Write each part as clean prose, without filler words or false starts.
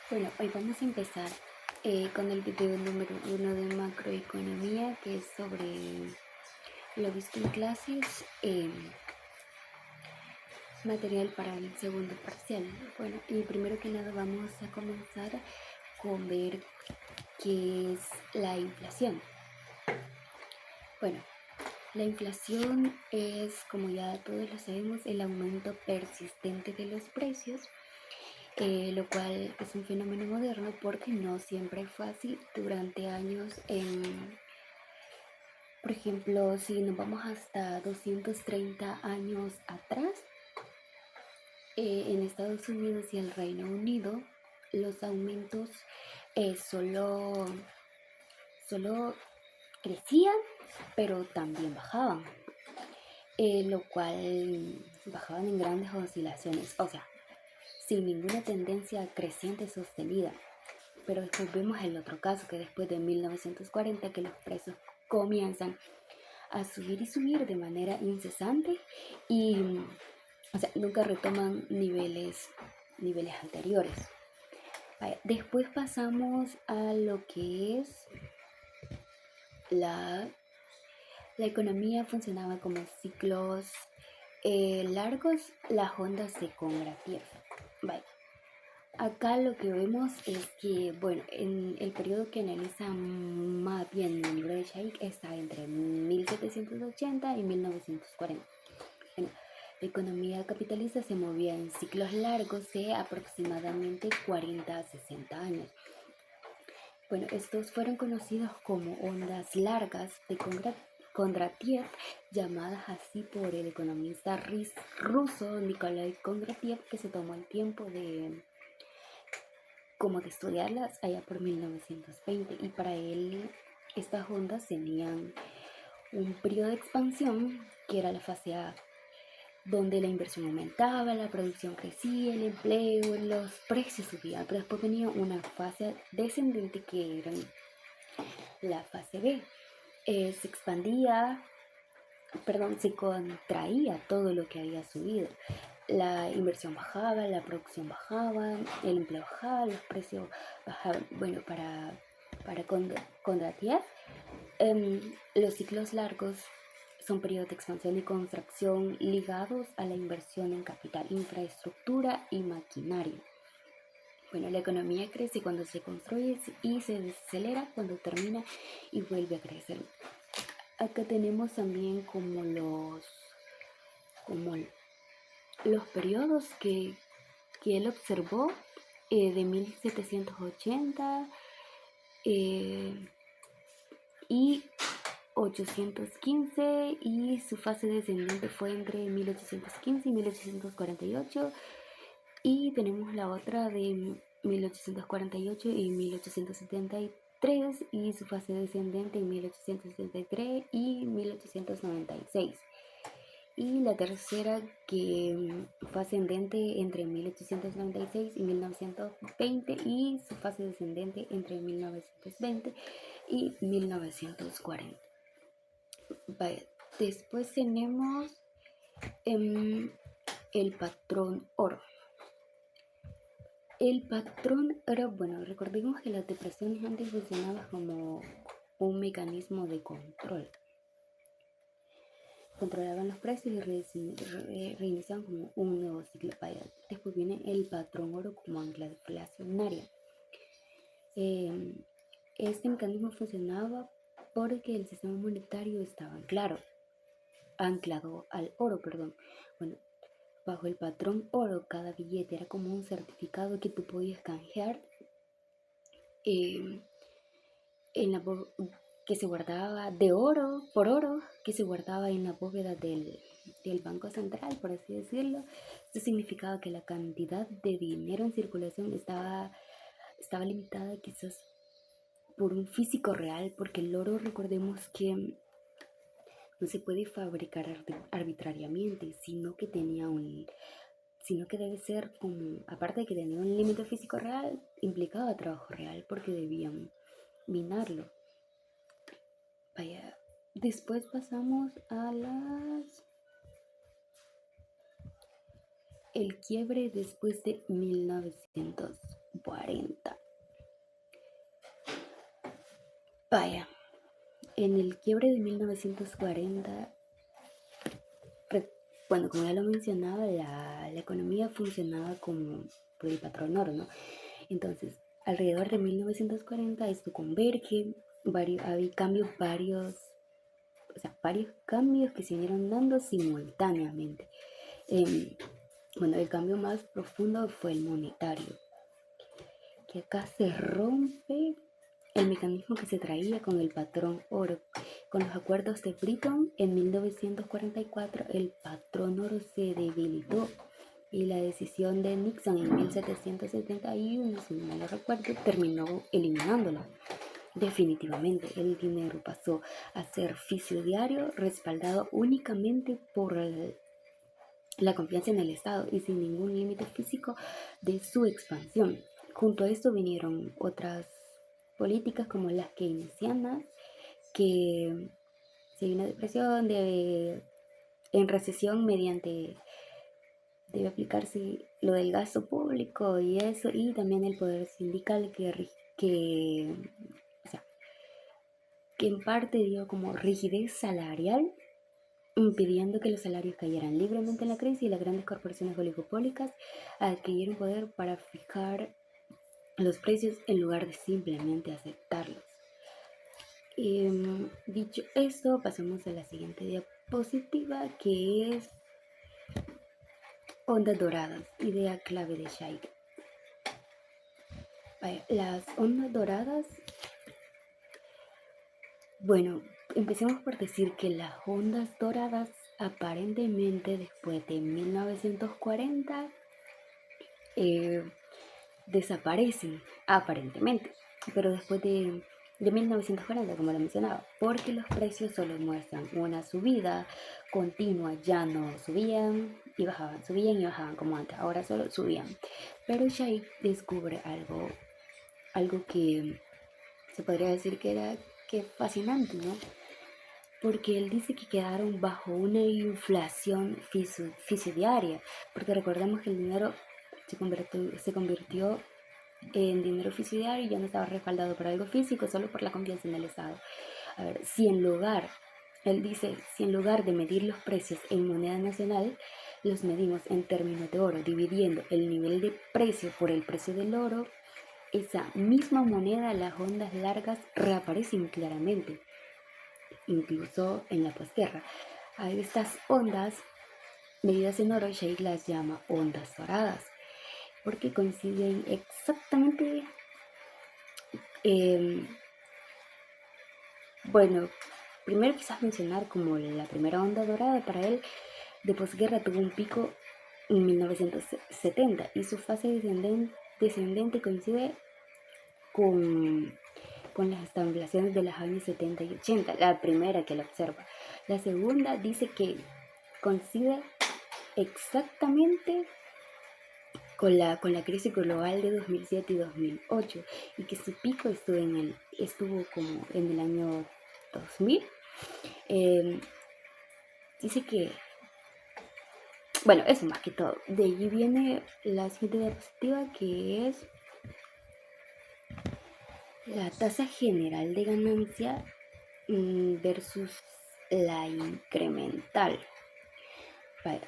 Bueno, hoy vamos a empezar con el video número 1 de macroeconomía, que es sobre lo visto en clases, material para el segundo parcial. Bueno, y primero que nada vamos a comenzar con ver qué es la inflación. Bueno, la inflación es, como ya todos lo sabemos, el aumento persistente de los precios, lo cual es un fenómeno moderno porque no siempre fue así. Durante años, por ejemplo, si nos vamos hasta 230 años atrás, en Estados Unidos y el Reino Unido, los aumentos solo crecían, pero también bajaban, lo cual bajaban en grandes oscilaciones, o sea, sin ninguna tendencia creciente sostenida. Pero después vemos el otro caso, que después de 1940, que los precios comienzan a subir y subir de manera incesante y, o sea, nunca retoman niveles anteriores. Después pasamos a lo que es la economía. Funcionaba como ciclos largos, las ondas de Kondratiev. Acá lo que vemos es que, bueno, en el periodo que analiza más bien el libro de Shaikh está entre 1780 y 1940. Bueno, la economía capitalista se movía en ciclos largos de aproximadamente 40 a 60 años. Bueno, estos fueron conocidos como ondas largas de Kondratiev, llamadas así por el economista ruso Nikolai Kondratiev, que se tomó el tiempo de estudiarlas allá por 1920, y para él estas ondas tenían un periodo de expansión que era la fase A, donde la inversión aumentaba, la producción crecía, el empleo, los precios subían, pero después venía una fase descendente que era la fase B. Se contraía todo lo que había subido. La inversión bajaba, la producción bajaba, el empleo bajaba, los precios bajaban. Bueno, para Kondratiev, los ciclos largos son periodos de expansión y contracción ligados a la inversión en capital, infraestructura y maquinaria. Bueno, la economía crece cuando se construye y se desacelera cuando termina y vuelve a crecer. Acá tenemos también como los periodos que él observó, de 1780 y 815, y su fase descendente fue entre 1815 y 1848, y tenemos la otra de 1848 y 1873, y su fase descendente en 1873 y 1896. Y la tercera, que fue ascendente entre 1896 y 1920, y su fase descendente entre 1920 y 1940. Después tenemos el patrón oro. El patrón oro, bueno, recordemos que las depresiones antes funcionaban como un mecanismo de control. Controlaban los precios y reiniciaban como un nuevo ciclo. Después viene el patrón oro como ancla deflacionaria. Este mecanismo funcionaba porque el sistema monetario estaba anclado al oro. Bueno, bajo el patrón oro, cada billete era como un certificado que tú podías canjear, que se guardaba de oro por oro, que se guardaba en la bóveda del Banco Central, por así decirlo. Esto significaba que la cantidad de dinero en circulación estaba limitada quizás por un físico real, porque el oro, recordemos que no se puede fabricar arbitrariamente, sino que debe ser como, aparte de que tenía un límite físico real, implicaba trabajo real porque debían minarlo. Después pasamos a el quiebre después de 1940. Vaya, en el quiebre de 1940, bueno, como ya lo mencionaba, la economía funcionaba como por el patrón oro, ¿no? Entonces, alrededor de 1940 esto converge, hay varios cambios que se vinieron dando simultáneamente. Bueno, el cambio más profundo fue el monetario, que acá se rompe el mecanismo que se traía con el patrón oro. Con los acuerdos de Bretton en 1944, el patrón oro se debilitó y la decisión de Nixon en 1771, si no me recuerdo, terminó eliminándolo. Definitivamente, el dinero pasó a ser fiduciario, respaldado únicamente por la confianza en el Estado y sin ningún límite físico de su expansión. Junto a esto vinieron otras políticas como las keynesianas, que se vino depresión, en recesión debe aplicarse lo del gasto público y eso, y también el poder sindical o sea, que en parte dio como rigidez salarial, impidiendo que los salarios cayeran libremente en la crisis, y las grandes corporaciones oligopólicas adquirieron poder para fijar los precios en lugar de simplemente aceptarlos. Dicho esto, pasamos a la siguiente diapositiva, que es ondas doradas, idea clave de Scheik. Las ondas doradas, bueno, empecemos por decir que las ondas doradas aparentemente después de 1940 desaparecen, aparentemente, pero después de 1940, como lo mencionaba, porque los precios solo muestran una subida continua, ya no subían y bajaban como antes, ahora solo subían. Pero Scheik descubre algo que se podría decir que fascinante, ¿no? Porque él dice que quedaron bajo una inflación fiduciaria, porque recordemos que el dinero se convirtió en dinero fiduciario y ya no estaba respaldado por algo físico, solo por la confianza en el Estado. A ver, él dice, si en lugar de medir los precios en moneda nacional, los medimos en términos de oro, dividiendo el nivel de precio por el precio del oro, esa misma moneda, las ondas largas reaparecen claramente, incluso en la posguerra. A estas ondas medidas en oro, Scheik las llama ondas doradas, porque coinciden exactamente. Bueno, primero quizás mencionar como la primera onda dorada para él de posguerra tuvo un pico en 1970 y su fase descendente coincide con las estabilizaciones de los años 70 y 80, la primera que la observa. La segunda dice que coincide exactamente con la crisis global de 2007 y 2008, y que su pico estuvo como en el año 2000. Dice que, bueno, eso más que todo. De allí viene la siguiente diapositiva, que es la tasa general de ganancia versus la incremental. Vale.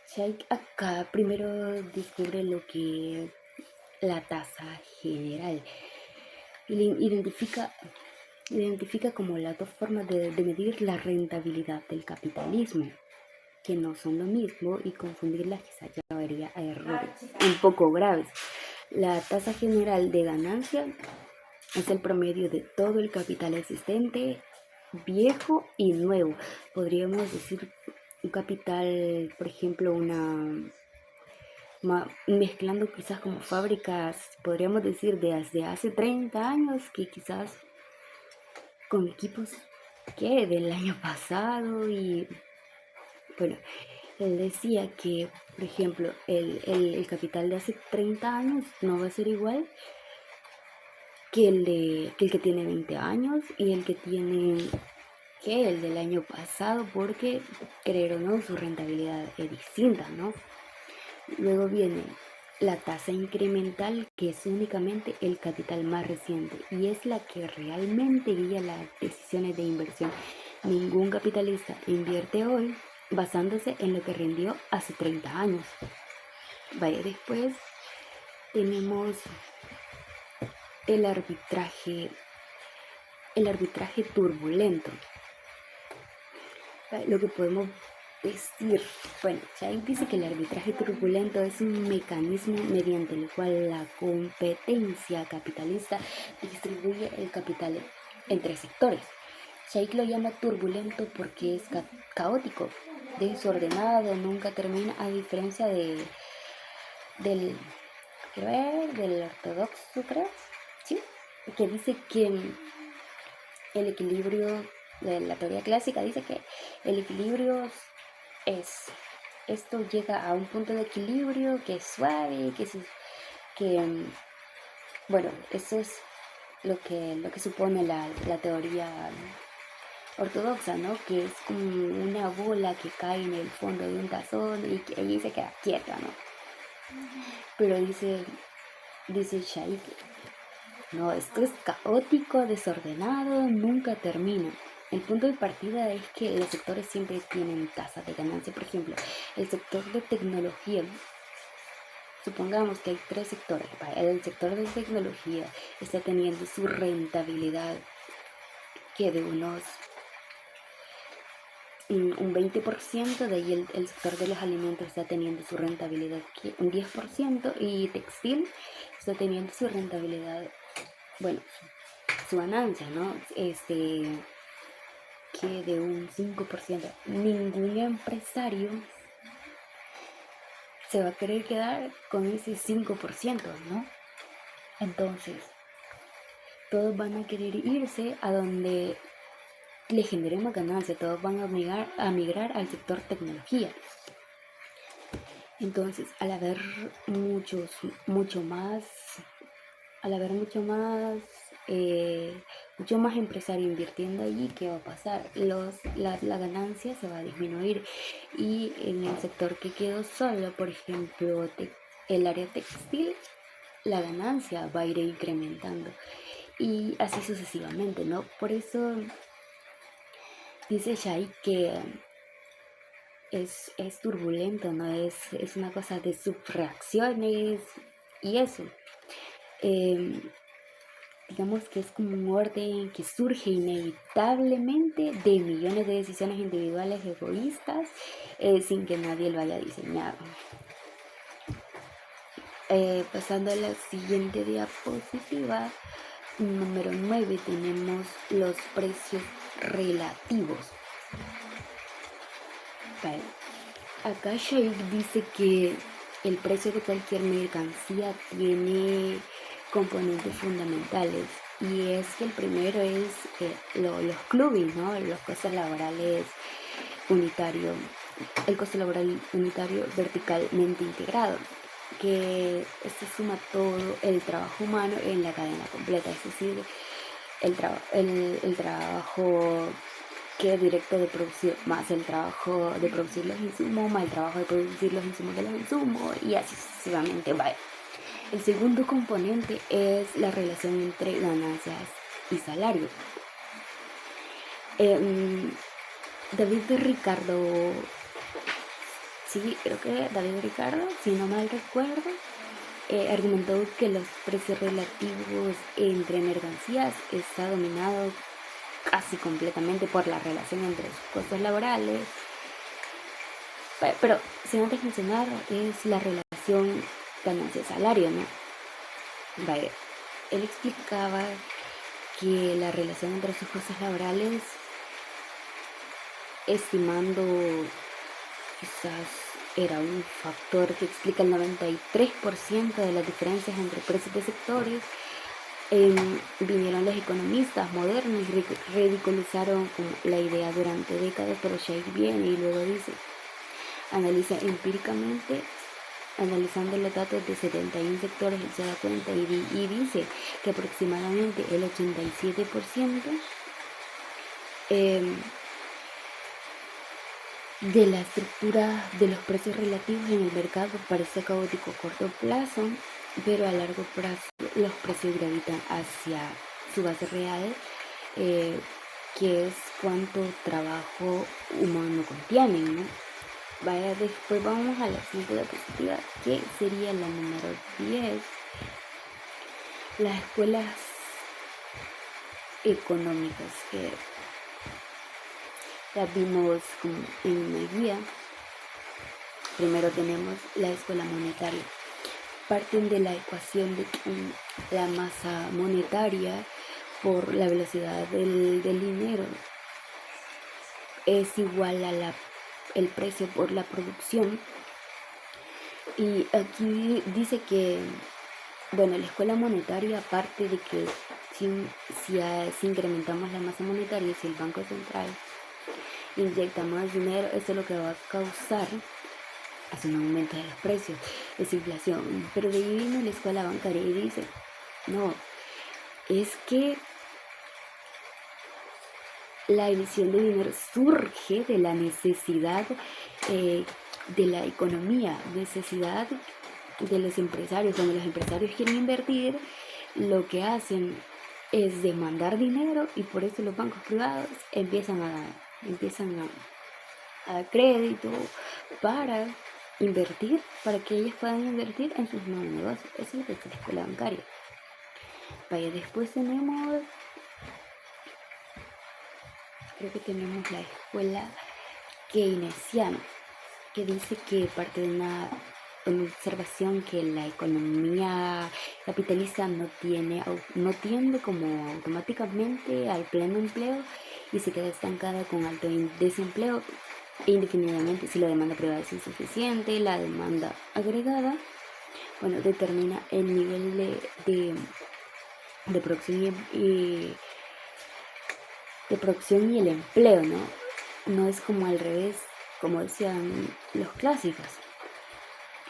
Scheik acá primero descubre lo que es la tasa general y identifica como las dos formas de medir la rentabilidad del capitalismo, que no son lo mismo, y confundirlas quizás llevaría a errores un poco graves. La tasa general de ganancia es el promedio de todo el capital existente, viejo y nuevo. Podríamos decir un capital, por ejemplo, mezclando quizás como fábricas, podríamos decir desde hace 30 años, que quizás con equipos que del año pasado. Y bueno, él decía que, por ejemplo, el capital de hace 30 años no va a ser igual que el que tiene 20 años y el del año pasado, porque, creer o no, su rentabilidad es distinta, ¿no? Luego viene la tasa incremental, que es únicamente el capital más reciente y es la que realmente guía las decisiones de inversión. Ningún capitalista invierte hoy basándose en lo que rindió hace 30 años. Vaya, después tenemos el arbitraje turbulento. Lo que podemos decir, bueno, Chayk dice que el arbitraje turbulento es un mecanismo mediante el cual la competencia capitalista distribuye el capital entre sectores. Chayk lo llama turbulento porque es caótico, desordenado, nunca termina, a diferencia del ortodoxo, creo, ¿sí? Que dice que el equilibrio de la teoría clásica dice que el equilibrio esto llega a un punto de equilibrio que es suave, bueno, eso es lo que supone la teoría ortodoxa, ¿no? Que es como una bola que cae en el fondo de un tazón y que allí se queda quieta, ¿no? Pero dice Chayk, no, esto es caótico, desordenado, nunca termina. El punto de partida es que los sectores siempre tienen tasas de ganancia. Por ejemplo, el sector de tecnología, supongamos que hay 3 sectores. El sector de tecnología está teniendo su rentabilidad que de unos un 20%, de ahí el sector de los alimentos está teniendo su rentabilidad que un 10% y textil está teniendo su rentabilidad, bueno, su ganancia, ¿no? Que de un 5%. Ningún empresario se va a querer quedar con ese 5%, ¿no? Entonces, todos van a querer irse a donde le generemos ganancia, todos van a migrar al sector tecnología. Entonces, al haber mucho más empresario invirtiendo allí, ¿qué va a pasar? La ganancia se va a disminuir, y en el sector que quedó solo, por ejemplo, el área textil, la ganancia va a ir incrementando y así sucesivamente, ¿no? Por eso dice Chayk que es turbulento, ¿no? Es una cosa de subreacciones y eso. Digamos que es como un orden que surge inevitablemente de millones de decisiones individuales egoístas sin que nadie lo haya diseñado. Pasando a la siguiente diapositiva, número 9, tenemos los precios relativos. Vale. Acá Chayk dice que el precio de cualquier mercancía tiene componentes fundamentales, y es que el primero es los clubes, ¿no? Los costos laborales unitarios, el costo laboral unitario verticalmente integrado, que se suma todo el trabajo humano en la cadena completa, es decir, el trabajo que es directo de producir, más el trabajo de producir los insumos, más el trabajo de producir los insumos de los insumos, y así sucesivamente. Vale. El segundo componente es la relación entre ganancias y salario. David Ricardo, sí, creo que David Ricardo, si no mal recuerdo, argumentó que los precios relativos entre mercancías está dominado casi completamente por la relación entre sus costos laborales, pero sin antes mencionar es la relación ganancia-salario, ¿no? Vale. Él explicaba que la relación entre sus costos laborales, estimando quizás era un factor que explica el 93% de las diferencias entre precios de sectores, vinieron los economistas modernos y ridiculizaron la idea durante décadas, pero Chayk viene y luego dice, analiza empíricamente, analizando los datos de 71 sectores, él se da cuenta y dice que aproximadamente el 87% de la estructura de los precios relativos en el mercado parece caótico a corto plazo, pero a largo plazo los precios gravitan hacia su base real, eh, que es cuánto trabajo humano contienen, ¿no? Vaya, después vamos a la siguiente diapositiva, que sería la número 10. Las escuelas económicas, que las vimos en una guía. Primero tenemos la escuela monetaria. Parten de la ecuación de que la masa monetaria por la velocidad del dinero es igual a el precio por la producción. Y aquí dice que, bueno, la escuela monetaria parte de que si incrementamos la masa monetaria, si el Banco Central inyecta más dinero, eso es lo que va a causar es un aumento de los precios, es inflación. Pero de ahí viene la escuela bancaria y dice, no, es que la emisión de dinero surge de la necesidad de la economía, necesidad de los empresarios. Cuando los empresarios quieren invertir, lo que hacen es demandar dinero, y por eso los bancos privados empiezan a dar crédito para invertir, para que ellos puedan invertir en sus nuevos negocios. Eso es lo que es la escuela bancaria. Vaya, después tenemos, creo que tenemos la escuela keynesiana, que dice que parte de una observación que la economía capitalista no tiende como automáticamente al pleno empleo y se queda estancada con alto desempleo indefinidamente si la demanda privada es insuficiente. La demanda agregada, bueno, determina el nivel de producción y el empleo, ¿no? No es como al revés, como decían los clásicos.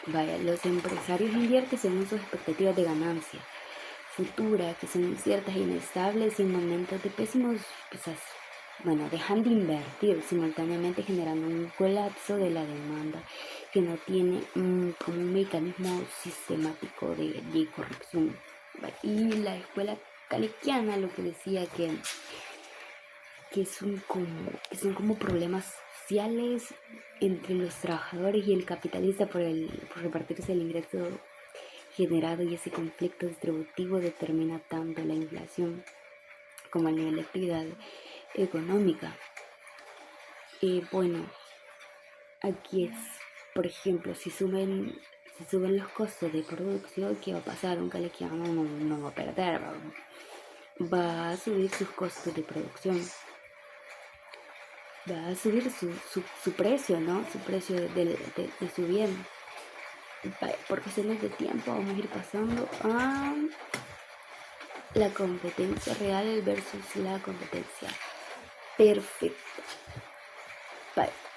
Vaya, los empresarios invierten según sus expectativas de ganancia futura, que son inciertas e inestables, y en momentos de pésimos, bueno, dejan de invertir, simultáneamente generando un colapso de la demanda que no tiene como un mecanismo sistemático de corrección. Y la escuela calequiana lo que decía que son como problemas sociales entre los trabajadores y el capitalista por repartirse el ingreso generado, y ese conflicto distributivo determina tanto la inflación como el nivel de actividad económica. Y bueno, aquí es, por ejemplo, si suben los costos de producción, ¿qué va a pasar? Un calequiano no va a perder, va a subir sus costos de producción, va a subir su precio, ¿no? Su precio de su bien. Por cuestiones de tiempo vamos a ir pasando a la competencia real versus la competencia perfecta.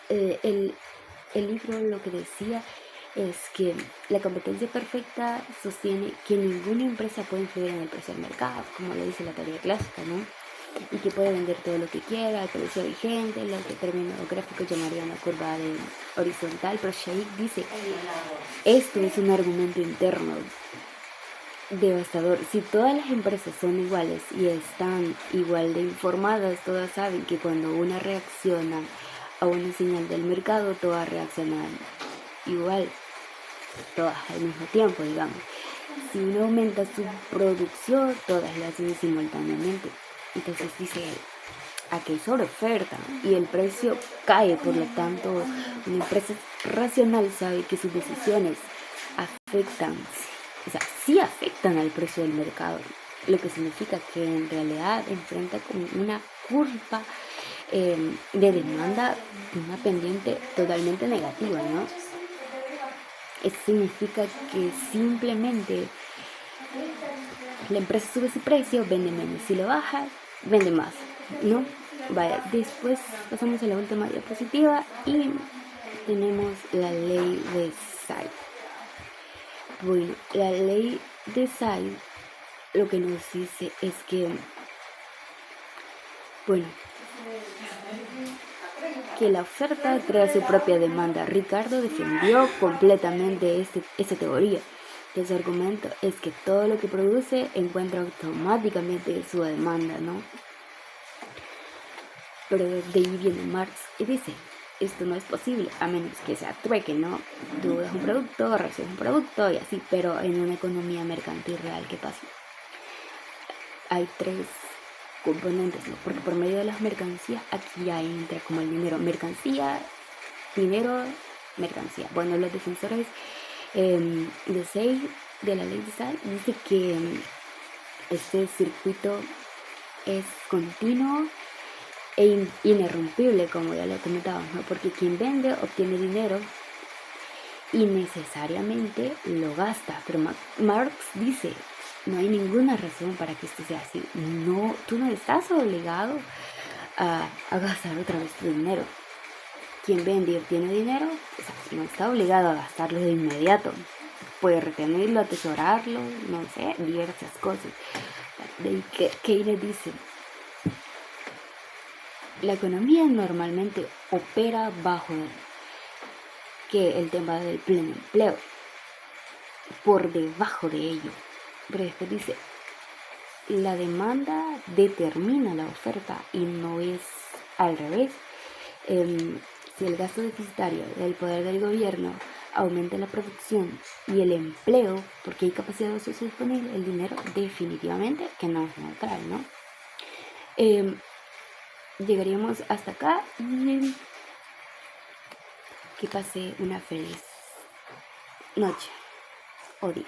El libro lo que decía es que la competencia perfecta sostiene que ninguna empresa puede influir en el precio del mercado, como lo dice la teoría clásica, ¿no? Y que puede vender todo lo que quiera al precio vigente, lo que términos gráficos llamarían una curva horizontal. Pero Sheikh dice, esto es un argumento interno devastador. Si todas las empresas son iguales y están igual de informadas, todas saben que cuando una reacciona a una señal del mercado, todas reaccionan igual, todas al mismo tiempo, digamos. Si uno aumenta su producción, todas lo hacen simultáneamente. Entonces dice, aquí hay sobreoferta y el precio cae. Por lo tanto, una empresa racional sabe que sus decisiones sí afectan al precio del mercado, lo que significa que en realidad enfrenta con una curva de demanda, una pendiente totalmente negativa, ¿no? Eso significa que simplemente la empresa sube su precio, vende menos. Si lo baja, vende más, ¿no? Vaya, después pasamos a la última diapositiva y tenemos la ley de Say. Bueno, la ley de Say lo que nos dice es que, bueno, que la oferta crea su propia demanda. Ricardo defendió completamente esta teoría, que su argumento es que todo lo que produce encuentra automáticamente su demanda, ¿no? Pero de ahí viene Marx y dice, esto no es posible, a menos que sea trueque, ¿no? Tú das un producto, recibes un producto y así, pero en una economía mercantil real, ¿qué pasa? Hay tres componentes, ¿no? Porque por medio de las mercancías, aquí ya entra como el dinero, mercancía, dinero, mercancía. Bueno, los defensores de Say, de la ley de Say, dice que este circuito es continuo e ininterrumpible, como ya lo comentábamos, ¿no? Porque quien vende obtiene dinero y necesariamente lo gasta. Pero Marx dice, no hay ninguna razón para que esto sea así. No, tú no estás obligado a gastar otra vez tu dinero. Quien vende y obtiene dinero, no está obligado a gastarlo de inmediato. Puede retenerlo, atesorarlo, no sé, diversas cosas. De ahí que Keynes dice, la economía normalmente opera bajo que el tema del pleno empleo, por debajo de ello. Pero después dice, la demanda determina la oferta y no es al revés. Si el gasto deficitario del poder del gobierno aumenta la producción y el empleo, porque hay capacidad de ocioso disponible, el dinero definitivamente que no es neutral, ¿no? Llegaríamos hasta acá y que pase una feliz noche o día.